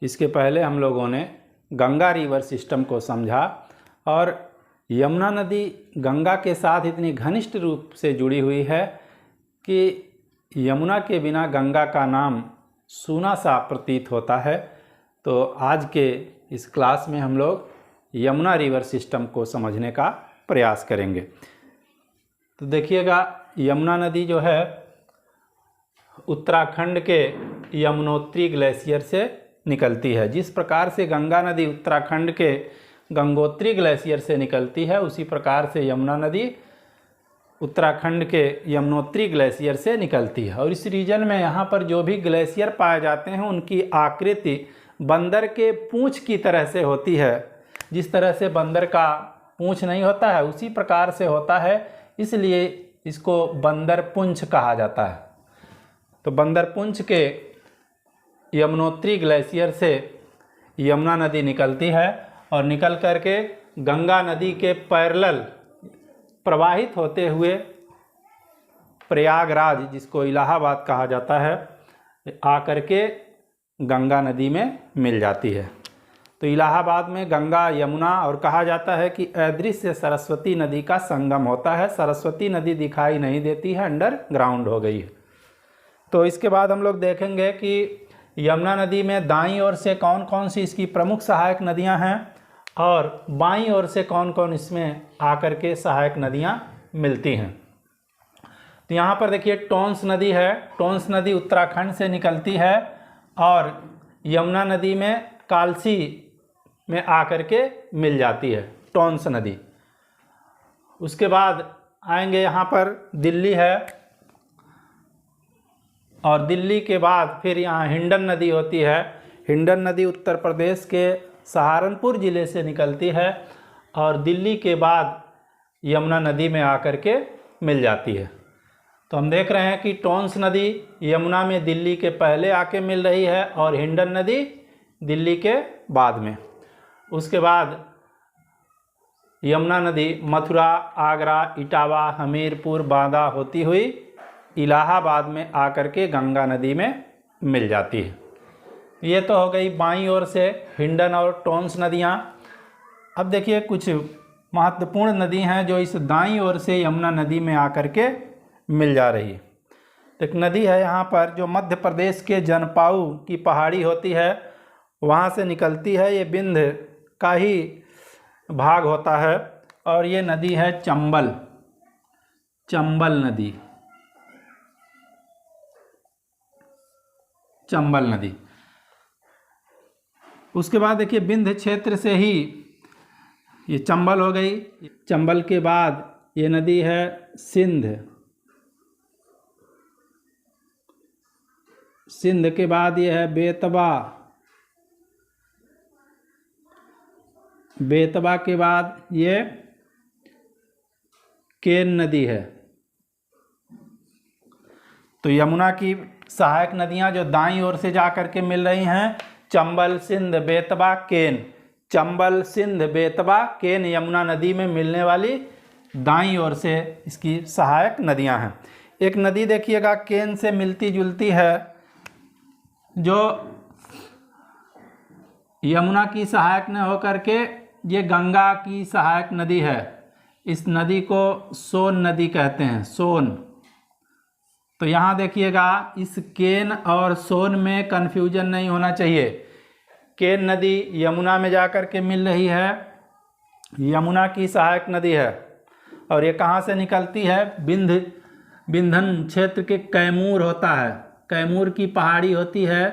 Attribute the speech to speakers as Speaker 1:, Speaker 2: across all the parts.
Speaker 1: इसके पहले हम लोगों ने गंगा रिवर सिस्टम को समझा और यमुना नदी गंगा के साथ इतनी घनिष्ठ रूप से जुड़ी हुई है कि यमुना के बिना गंगा का नाम सूना सा प्रतीत होता है। तो आज के इस क्लास में हम लोग यमुना रिवर सिस्टम को समझने का प्रयास करेंगे। तो देखिएगा, यमुना नदी जो है उत्तराखंड के यमुनोत्री ग्लेशियर से निकलती है। जिस प्रकार से गंगा नदी उत्तराखंड के गंगोत्री ग्लेशियर से निकलती है, उसी प्रकार से यमुना नदी उत्तराखंड के यमुनोत्री ग्लेशियर से निकलती है। और इस रीजन में यहाँ पर जो भी ग्लेशियर पाए जाते हैं उनकी आकृति बंदर के पूंछ की तरह से होती है। जिस तरह से बंदर का पूंछ नहीं होता है, उसी प्रकार से होता है, इसलिए इसको बंदर पुंछ कहा जाता है। तो बंदर पुंछ के यमुनोत्री ग्लेशियर से यमुना नदी निकलती है और निकल करके गंगा नदी के पैरेलल प्रवाहित होते हुए प्रयागराज, जिसको इलाहाबाद कहा जाता है, आकर के गंगा नदी में मिल जाती है। तो इलाहाबाद में गंगा यमुना और कहा जाता है कि अदृश्य सरस्वती नदी का संगम होता है। सरस्वती नदी दिखाई नहीं देती है, अंडरग्राउंड हो गई है। तो इसके बाद हम लोग देखेंगे कि यमुना नदी में दाईं ओर से कौन कौन सी इसकी प्रमुख सहायक नदियां हैं और बाईं ओर से कौन कौन इसमें आकर के सहायक नदियां मिलती हैं। तो यहाँ पर देखिए टोंस नदी है। टोंस नदी उत्तराखंड से निकलती है और यमुना नदी में कालसी में आकर के मिल जाती है टोंस नदी। उसके बाद आएंगे यहाँ पर दिल्ली है और दिल्ली के बाद फिर यहाँ हिंडन नदी होती है। हिंडन नदी उत्तर प्रदेश के सहारनपुर ज़िले से निकलती है और दिल्ली के बाद यमुना नदी में आकर के मिल जाती है। तो हम देख रहे हैं कि टोंस नदी यमुना में दिल्ली के पहले आके मिल रही है और हिंडन नदी दिल्ली के बाद में। उसके बाद यमुना नदी मथुरा, आगरा, इटावा, हमीरपुर, बांदा होती हुई इलाहाबाद में आकर के गंगा नदी में मिल जाती है। ये तो हो गई बाईं ओर से हिंडन और टोंस नदियाँ। अब देखिए कुछ महत्वपूर्ण नदी हैं जो इस दाईं ओर से यमुना नदी में आकर के मिल जा रही है। तो एक नदी है यहाँ पर जो मध्य प्रदेश के जनपाऊ की पहाड़ी होती है, वहाँ से निकलती है। ये बिंद का ही भाग होता है और ये नदी है चंबल, चंबल नदी, चंबल नदी। उसके बाद देखिए बिंद क्षेत्र से ही ये चंबल हो गई। चंबल के बाद ये नदी है सिंध, सिंध के बाद ये है बेतवा, बेतवा के बाद ये केन नदी है। तो यमुना की सहायक नदियां जो दाईं ओर से जा कर के मिल रही हैं, चंबल, सिंध, बेतवा, केन। चंबल, सिंध, बेतवा, केन यमुना नदी में मिलने वाली दाईं ओर से इसकी सहायक नदियां हैं। एक नदी देखिएगा केन से मिलती जुलती है जो यमुना की सहायक न होकर के ये गंगा की सहायक नदी है। इस नदी को सोन नदी कहते हैं, सोन। तो यहाँ देखिएगा इस केन और सोन में कन्फ्यूजन नहीं होना चाहिए। केन नदी यमुना में जाकर के मिल रही है, यमुना की सहायक नदी है और ये कहाँ से निकलती है? बिंधन क्षेत्र के कैमूर होता है, कैमूर की पहाड़ी होती है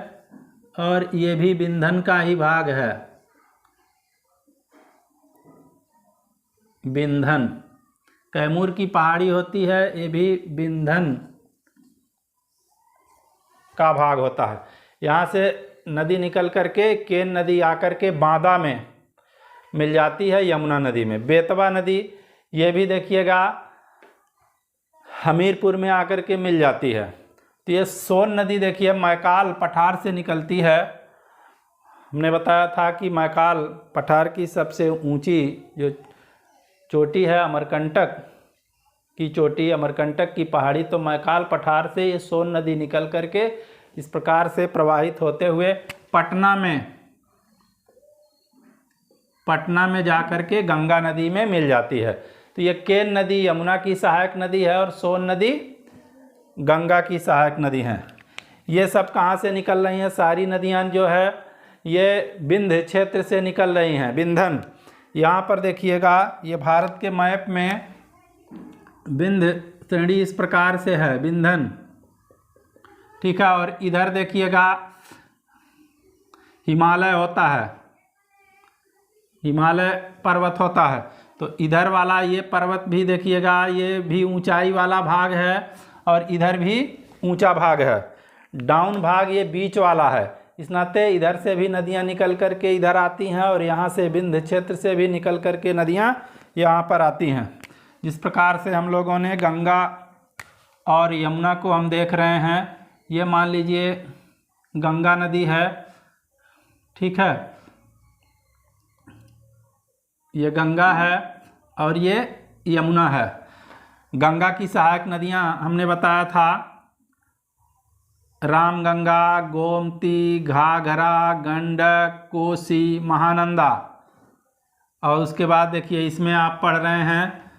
Speaker 1: और ये भी बिंधन का ही भाग है। बिंधन, कैमूर की पहाड़ी होती है, ये भी बिंधन का भाग होता है। यहाँ से नदी निकल करके केन नदी आकर के बांदा में मिल जाती है यमुना नदी में। बेतवा नदी ये भी देखिएगा हमीरपुर में आकर के मिल जाती है। तो ये सोन नदी देखिए मैकाल पठार से निकलती है। हमने बताया था कि मैकाल पठार की सबसे ऊंची जो चोटी है अमरकंटक की चोटी, अमरकंटक की पहाड़ी, तो मैकाल पठार से ये सोन नदी निकल करके इस प्रकार से प्रवाहित होते हुए पटना में पटना में जा कर के गंगा नदी में मिल जाती है। तो ये केन नदी यमुना की सहायक नदी है और सोन नदी गंगा की सहायक नदी हैं। ये सब कहाँ से निकल रही हैं? सारी नदियाँ जो है ये विंध्य क्षेत्र से निकल रही हैं। विंध्यन, यहाँ पर देखिएगा, ये भारत के मैप में विंध्य श्रेणी इस प्रकार से है, विंध्यन, ठीक है। और इधर देखिएगा हिमालय होता है, हिमालय पर्वत होता है। तो इधर वाला ये पर्वत भी देखिएगा, ये भी ऊंचाई वाला भाग है और इधर भी ऊंचा भाग है। डाउन भाग ये बीच वाला है। इस नाते इधर से भी नदियां निकल कर के इधर आती हैं और यहाँ से विंध्य क्षेत्र से भी निकल कर के नदियां यहाँ पर आती हैं। जिस प्रकार से हम लोगों ने गंगा और यमुना को हम देख रहे हैं, ये मान लीजिए गंगा नदी है, ठीक है, ये गंगा है और ये यमुना है। गंगा की सहायक नदियां हमने बताया था, रामगंगा, गोमती, घाघरा, गंडक, कोसी, महानंदा। और उसके बाद देखिए इसमें आप पढ़ रहे हैं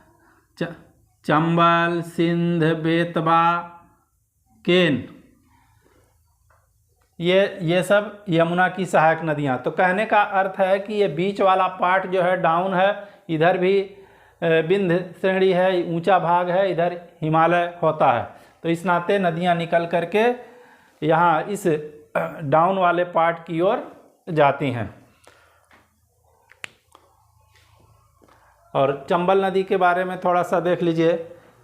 Speaker 1: चंबल, सिंध, बेतवा, केन, ये सब यमुना की सहायक नदियाँ। तो कहने का अर्थ है कि ये बीच वाला पार्ट जो है डाउन है, इधर भी विंध्य श्रेणी है, ऊंचा भाग है, इधर हिमालय होता है। तो इस नाते नदियाँ निकल करके यहाँ इस डाउन वाले पार्ट की ओर जाती हैं। और चंबल नदी के बारे में थोड़ा सा देख लीजिए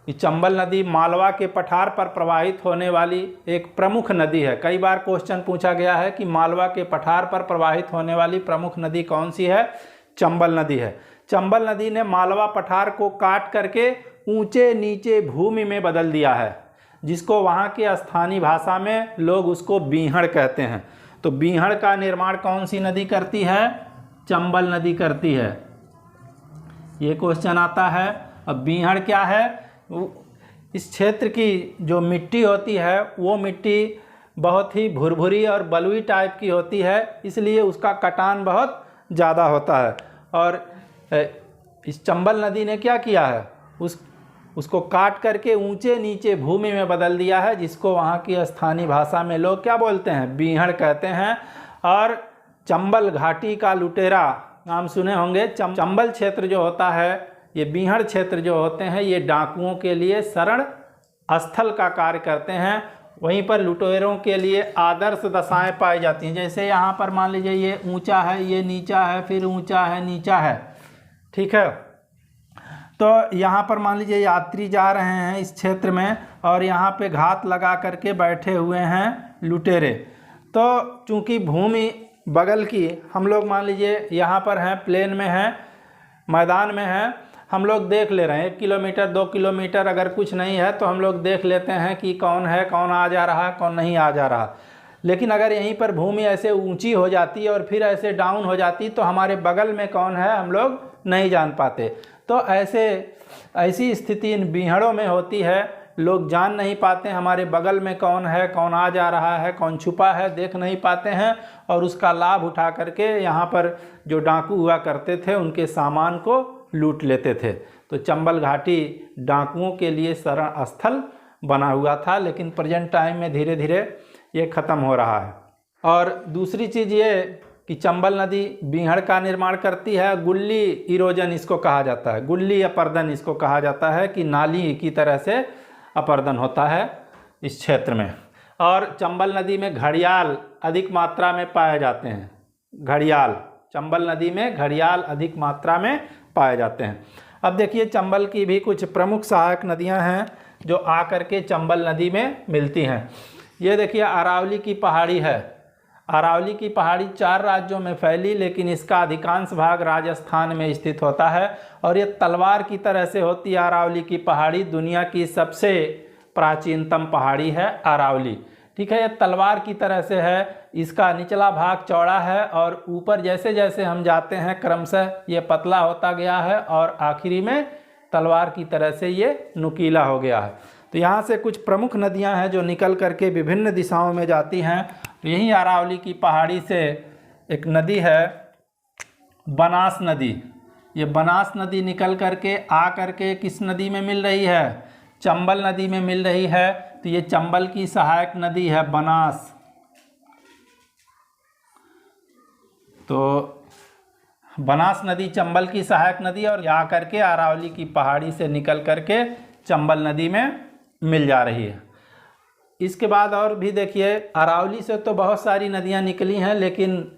Speaker 1: कि चंबल नदी मालवा के पठार पर प्रवाहित होने वाली एक प्रमुख नदी है। कई बार क्वेश्चन पूछा गया है कि मालवा के पठार पर प्रवाहित होने वाली प्रमुख नदी कौन सी है? चंबल नदी है। चंबल नदी ने मालवा पठार को काट करके ऊंचे नीचे भूमि में बदल दिया है, जिसको वहाँ के स्थानीय भाषा में लोग उसको बीहड़ कहते हैं। तो बीहड़ का निर्माण कौन सी नदी करती है? चंबल नदी करती है। ये क्वेश्चन आता है। अब बीहड़ क्या है? इस क्षेत्र की जो मिट्टी होती है वो मिट्टी बहुत ही भुरभुरी और बलुई टाइप की होती है, इसलिए उसका कटान बहुत ज़्यादा होता है। और इस चंबल नदी ने क्या किया है? उसको काट करके ऊंचे नीचे भूमि में बदल दिया है, जिसको वहाँ की स्थानीय भाषा में लोग क्या बोलते हैं? बीहड़ कहते हैं। और चंबल घाटी का लुटेरा नाम सुने होंगे। चंबल क्षेत्र जो होता है, ये बीहड़ क्षेत्र जो होते हैं, ये डाकुओं के लिए शरण स्थल का कार्य करते हैं। वहीं पर लुटेरों के लिए आदर्श दशाएं पाई जाती हैं। जैसे यहाँ पर मान लीजिए ये ऊंचा है, ये नीचा है, फिर ऊंचा है, नीचा है, ठीक है। तो यहाँ पर मान लीजिए यात्री जा रहे हैं इस क्षेत्र में और यहाँ पे घात लगा करके बैठे हुए हैं लुटेरे। तो चूँकि भूमि बगल की, हम लोग मान लीजिए यहाँ पर हैं, प्लेन में हैं, मैदान में हैं, हम लोग देख ले रहे हैं 1 किलोमीटर 2 किलोमीटर अगर कुछ नहीं है तो हम लोग देख लेते हैं कि कौन है, कौन आ जा रहा है, कौन नहीं आ जा रहा। लेकिन अगर यहीं पर भूमि ऐसे ऊंची हो जाती है और फिर ऐसे डाउन हो जाती तो हमारे बगल में कौन है हम लोग नहीं जान पाते। तो ऐसी स्थिति इन बीहड़ों में होती है, लोग जान नहीं पाते हमारे बगल में कौन है, कौन आ जा रहा है, कौन छुपा है, देख नहीं पाते हैं। और उसका लाभ उठा करके यहाँ पर जो डाकू हुआ करते थे उनके सामान को लूट लेते थे। तो चंबल घाटी डाकुओं के लिए शरण स्थल बना हुआ था, लेकिन प्रेजेंट टाइम में धीरे धीरे ये ख़त्म हो रहा है। और दूसरी चीज़ ये कि चंबल नदी बीहड़ का निर्माण करती है। गुल्ली इरोजन इसको कहा जाता है, गुल्ली अपर्दन इसको कहा जाता है कि नाली की तरह से अपर्दन होता है इस क्षेत्र में। और चंबल नदी में घड़ियाल अधिक मात्रा में पाए जाते हैं। घड़ियाल, चंबल नदी में घड़ियाल अधिक मात्रा में पाए जाते हैं। अब देखिए चंबल की भी कुछ प्रमुख सहायक नदियां हैं जो आकर के चंबल नदी में मिलती हैं। ये देखिए अरावली की पहाड़ी है। अरावली की पहाड़ी 4 राज्यों में फैली, लेकिन इसका अधिकांश भाग राजस्थान में स्थित होता है। और ये तलवार की तरह से होती है अरावली की पहाड़ी। दुनिया की सबसे प्राचीनतम पहाड़ी है अरावली, ठीक है। ये तलवार की तरह से है। इसका निचला भाग चौड़ा है और ऊपर जैसे जैसे हम जाते हैं क्रमशः ये पतला होता गया है और आखिरी में तलवार की तरह से ये नुकीला हो गया है। तो यहाँ से कुछ प्रमुख नदियाँ हैं जो निकल करके विभिन्न दिशाओं में जाती हैं। तो यही अरावली की पहाड़ी से एक नदी है बनास नदी। ये बनास नदी निकल करके आ करके किस नदी में मिल रही है? चंबल नदी में मिल रही है। तो ये चंबल की सहायक नदी है बनास। तो बनास नदी चंबल की सहायक नदी और आ करके अरावली की पहाड़ी से निकल करके चंबल नदी में मिल जा रही है। इसके बाद और भी देखिए, अरावली से तो बहुत सारी नदियां निकली हैं, लेकिन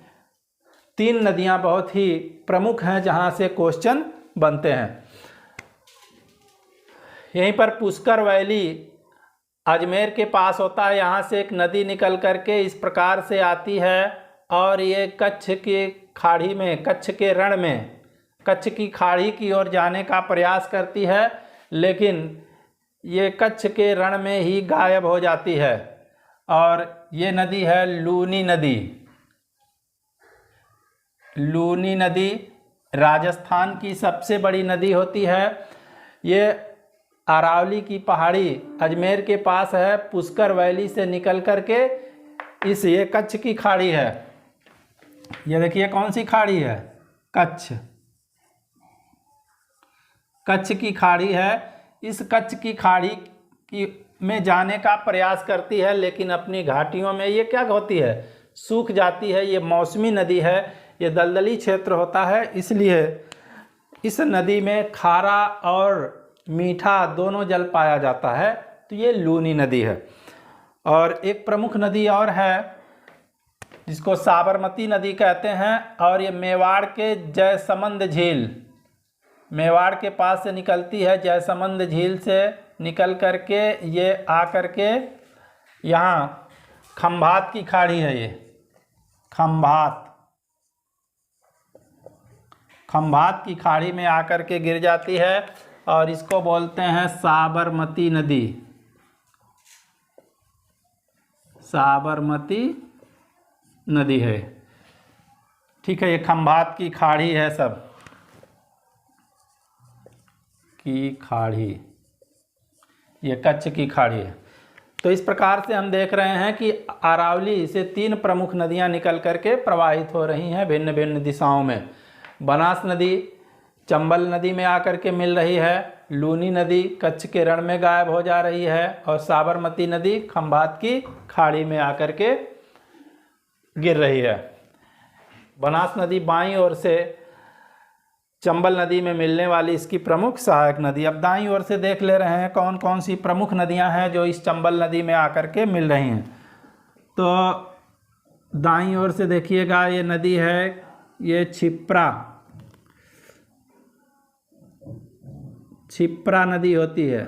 Speaker 1: 3 नदियां बहुत ही प्रमुख हैं जहां से क्वेश्चन बनते हैं। यहीं पर पुष्कर वैली अजमेर के पास होता है। यहाँ से एक नदी निकल करके इस प्रकार से आती है और ये कच्छ की खाड़ी में, कच्छ के रण में, कच्छ की खाड़ी की ओर जाने का प्रयास करती है, लेकिन ये कच्छ के रण में ही गायब हो जाती है। और ये नदी है लूनी नदी। लूनी नदी राजस्थान की सबसे बड़ी नदी होती है। ये अरावली की पहाड़ी अजमेर के पास है। पुष्कर वैली से निकल करके ये कच्छ की खाड़ी है। ये देखिए कौन सी खाड़ी है? कच्छ, कच्छ की खाड़ी है। इस कच्छ की खाड़ी की में जाने का प्रयास करती है, लेकिन अपनी घाटियों में ये क्या होती है? सूख जाती है। ये मौसमी नदी है, ये दलदली क्षेत्र होता है, इसलिए इस नदी में खारा और मीठा दोनों जल पाया जाता है। तो ये लूनी नदी है। और एक प्रमुख नदी और है जिसको साबरमती नदी कहते हैं, और ये मेवाड़ के जयसमंद झील, मेवाड़ के पास से निकलती है। जयसमंद झील से निकल करके ये आ करके यहाँ खंभात की खाड़ी है। ये खंभात की खाड़ी में आकर के गिर जाती है और इसको बोलते हैं साबरमती नदी। साबरमती नदी है, ठीक है। ये खंभात की खाड़ी है, सब की खाड़ी, ये कच्छ की खाड़ी है। तो इस प्रकार से हम देख रहे हैं कि अरावली से 3 प्रमुख नदियां निकल करके प्रवाहित हो रही हैं भिन्न भिन्न दिशाओं में। बनास नदी चंबल नदी में आकर के मिल रही है, लूनी नदी कच्छ के रण में गायब हो जा रही है, और साबरमती नदी खंभात की खाड़ी में आकर के गिर रही है। बनास नदी बाईं ओर से चंबल नदी में मिलने वाली इसकी प्रमुख सहायक नदी। अब दाईं ओर से देख ले रहे हैं कौन कौन सी प्रमुख नदियां हैं जो इस चंबल नदी में आकर के मिल रही हैं। तो दाईं ओर से देखिएगा, ये नदी है, ये क्षिप्रा नदी होती है।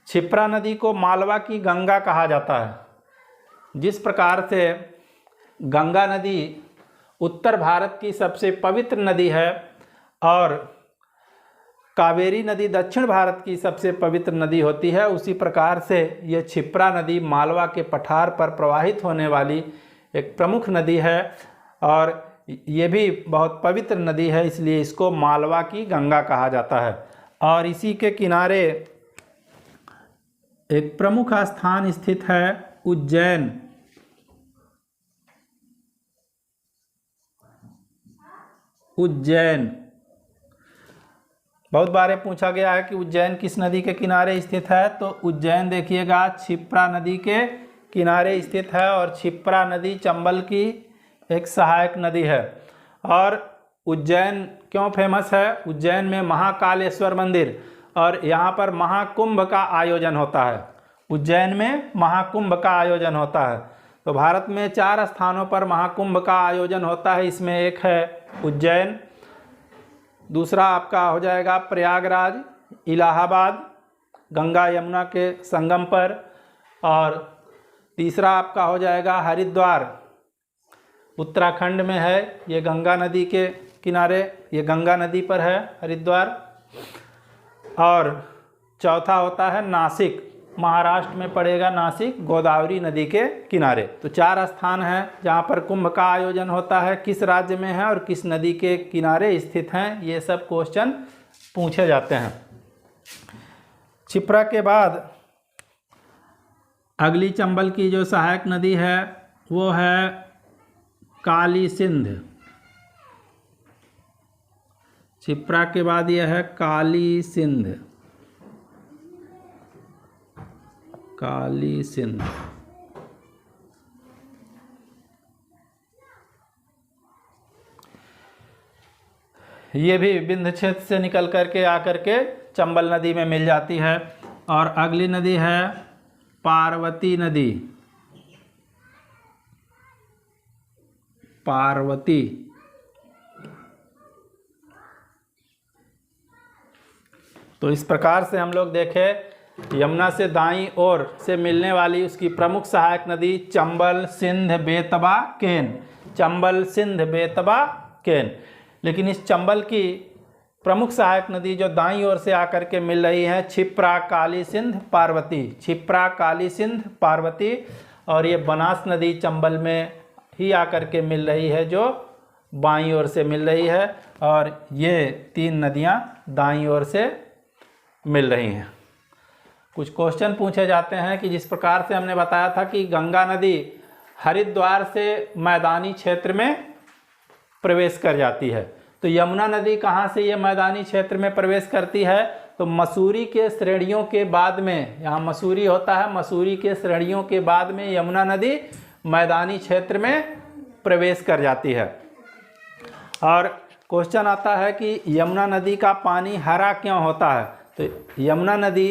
Speaker 1: क्षिप्रा नदी को मालवा की गंगा कहा जाता है। जिस प्रकार से गंगा नदी उत्तर भारत की सबसे पवित्र नदी है और कावेरी नदी दक्षिण भारत की सबसे पवित्र नदी होती है, उसी प्रकार से ये क्षिप्रा नदी मालवा के पठार पर प्रवाहित होने वाली एक प्रमुख नदी है और ये भी बहुत पवित्र नदी है, इसलिए इसको मालवा की गंगा कहा जाता है। और इसी के किनारे एक प्रमुख स्थान स्थित है उज्जैन। बहुत बार पूछा गया है कि उज्जैन किस नदी के किनारे स्थित है, तो उज्जैन देखिएगा क्षिप्रा नदी के किनारे स्थित है और क्षिप्रा नदी चंबल की एक सहायक नदी है। और उज्जैन क्यों फेमस है? उज्जैन में महाकालेश्वर मंदिर और यहाँ पर महाकुंभ का आयोजन होता है। उज्जैन में महाकुंभ का आयोजन होता है। तो भारत में 4 स्थानों पर महाकुंभ का आयोजन होता है, इसमें एक है उज्जैन, दूसरा आपका हो जाएगा प्रयागराज, इलाहाबाद गंगा यमुना के संगम पर, और तीसरा आपका हो जाएगा हरिद्वार, उत्तराखंड में है, ये गंगा नदी के किनारे, ये गंगा नदी पर है हरिद्वार। और चौथा होता है नासिक, महाराष्ट्र में पड़ेगा नासिक, गोदावरी नदी के किनारे। तो 4 स्थान हैं जहाँ पर कुंभ का आयोजन होता है, किस राज्य में है और किस नदी के किनारे स्थित हैं, ये सब क्वेश्चन पूछे जाते हैं। क्षिप्रा के बाद अगली चंबल की जो सहायक नदी है वो है काली सिंध। क्षिप्रा के बाद यह है काली सिंध। काली सिंध। ये भी विंध्य क्षेत्र से निकल करके आकर के चंबल नदी में मिल जाती है। और अगली नदी है पार्वती नदी। पार्वती। तो इस प्रकार से हम लोग देखें, यमुना से दाईं ओर से मिलने वाली उसकी प्रमुख सहायक नदी चंबल, सिंध, बेतवा, केन। चंबल, सिंध, बेतवा, केन। लेकिन इस चंबल की प्रमुख सहायक नदी जो दाईं ओर से आकर के मिल रही है क्षिप्रा, काली सिंध, पार्वती। क्षिप्रा, काली सिंध, पार्वती। और ये बनास नदी चंबल में ही आकर के मिल रही है जो बाईं ओर से मिल रही है। और ये 3 नदियां दाईं ओर से मिल रही हैं। कुछ क्वेश्चन पूछे जाते हैं कि जिस प्रकार से हमने बताया था कि गंगा नदी हरिद्वार से मैदानी क्षेत्र में प्रवेश कर जाती है, तो यमुना नदी कहाँ से ये मैदानी क्षेत्र में प्रवेश करती है? तो मसूरी के श्रेणियों के बाद में, यहाँ मसूरी होता है, मसूरी के श्रेणियों के बाद में यमुना नदी मैदानी क्षेत्र में प्रवेश कर जाती है। और क्वेश्चन आता है कि यमुना नदी का पानी हरा क्यों होता है? तो यमुना नदी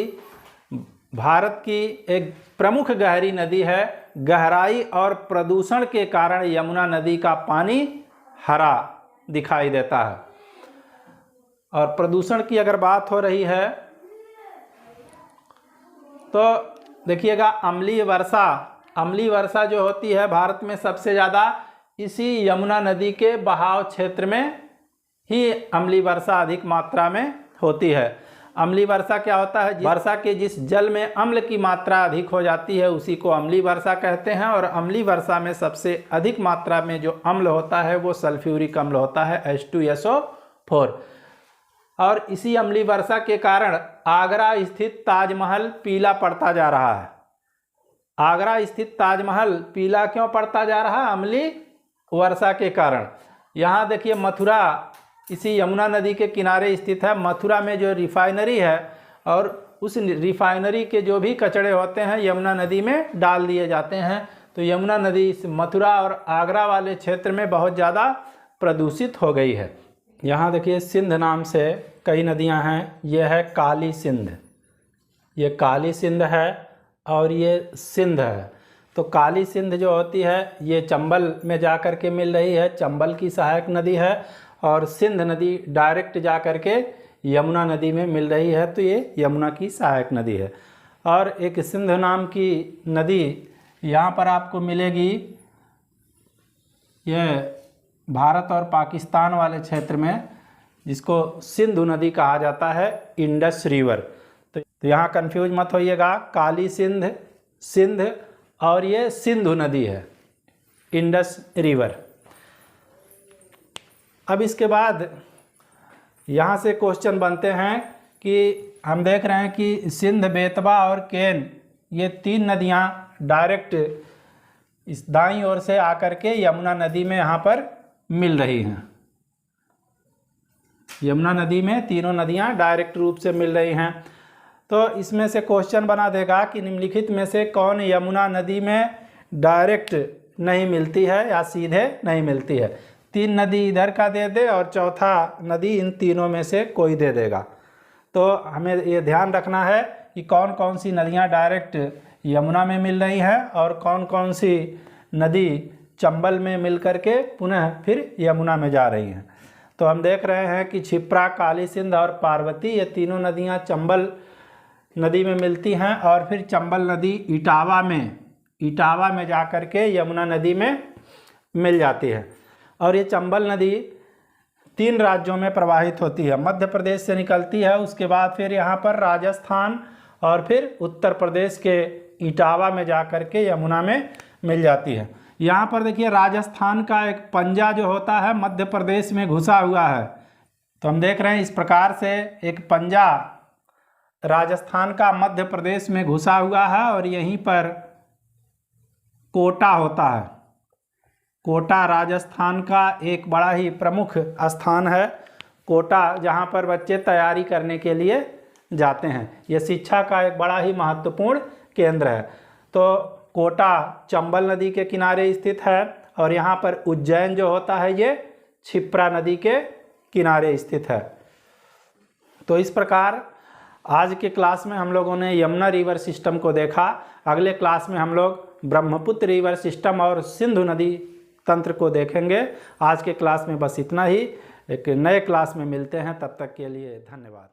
Speaker 1: भारत की एक प्रमुख गहरी नदी है। गहराई और प्रदूषण के कारण यमुना नदी का पानी हरा दिखाई देता है। और प्रदूषण की अगर बात हो रही है तो देखिएगा, अम्लीय वर्षा, अम्लीय वर्षा जो होती है भारत में सबसे ज़्यादा इसी यमुना नदी के बहाव क्षेत्र में ही अम्लीय वर्षा अधिक मात्रा में होती है। अम्लीय वर्षा क्या होता है? वर्षा के जिस जल में अम्ल की मात्रा अधिक हो जाती है उसी को अम्लीय वर्षा कहते हैं। और अम्लीय वर्षा में सबसे अधिक मात्रा में जो अम्ल होता है वो सल्फ्यूरिक अम्ल होता है, H2SO4। और इसी अम्लीय वर्षा के कारण आगरा स्थित ताजमहल पीला पड़ता जा रहा है। आगरा स्थित ताजमहल पीला क्यों पड़ता जा रहा है? अम्लीय वर्षा के कारण। यहाँ देखिए, मथुरा इसी यमुना नदी के किनारे स्थित है। मथुरा में जो रिफाइनरी है और उस रिफाइनरी के जो भी कचरे होते हैं यमुना नदी में डाल दिए जाते हैं। तो यमुना नदी इस मथुरा और आगरा वाले क्षेत्र में बहुत ज़्यादा प्रदूषित हो गई है। यहाँ देखिए, सिंध नाम से कई नदियाँ हैं। ये है काली सिंध, ये काली सिंध है और ये सिंध है। तो काली सिंध जो होती है ये चंबल में जा कर के मिल रही है, चंबल की सहायक नदी है। और सिंध नदी डायरेक्ट जा कर के यमुना नदी में मिल रही है, तो ये यमुना की सहायक नदी है। और एक सिंध नाम की नदी यहाँ पर आपको मिलेगी, ये भारत और पाकिस्तान वाले क्षेत्र में, जिसको सिंधु नदी कहा जाता है, इंडस रिवर। तो यहाँ कंफ्यूज मत होइएगा, काली सिंध, सिंध और ये सिंधु नदी है, इंडस रिवर। अब इसके बाद यहाँ से क्वेश्चन बनते हैं कि हम देख रहे हैं कि सिंध, बेतवा और केन ये 3 नदियाँ डायरेक्ट इस दाईं ओर से आकर के यमुना नदी में यहाँ पर मिल रही हैं। यमुना नदी में तीनों नदियाँ डायरेक्ट रूप से मिल रही हैं। तो इसमें से क्वेश्चन बना देगा कि निम्नलिखित में से कौन यमुना नदी में डायरेक्ट नहीं मिलती है या सीधे नहीं मिलती है? 3 नदी इधर का दे दे और चौथा नदी इन तीनों में से कोई दे देगा। तो हमें ये ध्यान रखना है कि कौन कौन सी नदियाँ डायरेक्ट यमुना में मिल रही हैं और कौन कौन सी नदी चंबल में मिल करके पुनः फिर यमुना में जा रही हैं। तो हम देख रहे हैं कि क्षिप्रा, काली सिंध और पार्वती ये तीनों नदियाँ चंबल नदी में मिलती हैं और फिर चंबल नदी इटावा में जा कर के यमुना नदी में मिल जाती है। और ये चंबल नदी 3 राज्यों में प्रवाहित होती है। मध्य प्रदेश से निकलती है, उसके बाद फिर यहाँ पर राजस्थान और फिर उत्तर प्रदेश के इटावा में जा कर के यमुना में मिल जाती है। यहाँ पर देखिए, राजस्थान का एक पंजा जो होता है मध्य प्रदेश में घुसा हुआ है। तो हम देख रहे हैं इस प्रकार से एक पंजा राजस्थान का मध्य प्रदेश में घुसा हुआ है और यहीं पर कोटा होता है। कोटा राजस्थान का एक बड़ा ही प्रमुख स्थान है। कोटा जहाँ पर बच्चे तैयारी करने के लिए जाते हैं। ये शिक्षा का एक बड़ा ही महत्वपूर्ण केंद्र है। तो कोटा चंबल नदी के किनारे स्थित है और यहाँ पर उज्जैन जो होता है ये क्षिप्रा नदी के किनारे स्थित है। तो इस प्रकार आज के क्लास में हम लोगों ने यमुना रिवर सिस्टम को देखा। अगले क्लास में हम लोग ब्रह्मपुत्र रिवर सिस्टम और सिंधु नदी तंत्र को देखेंगे। आज के क्लास में बस इतना ही। एक नए क्लास में मिलते हैं, तब तक के लिए धन्यवाद।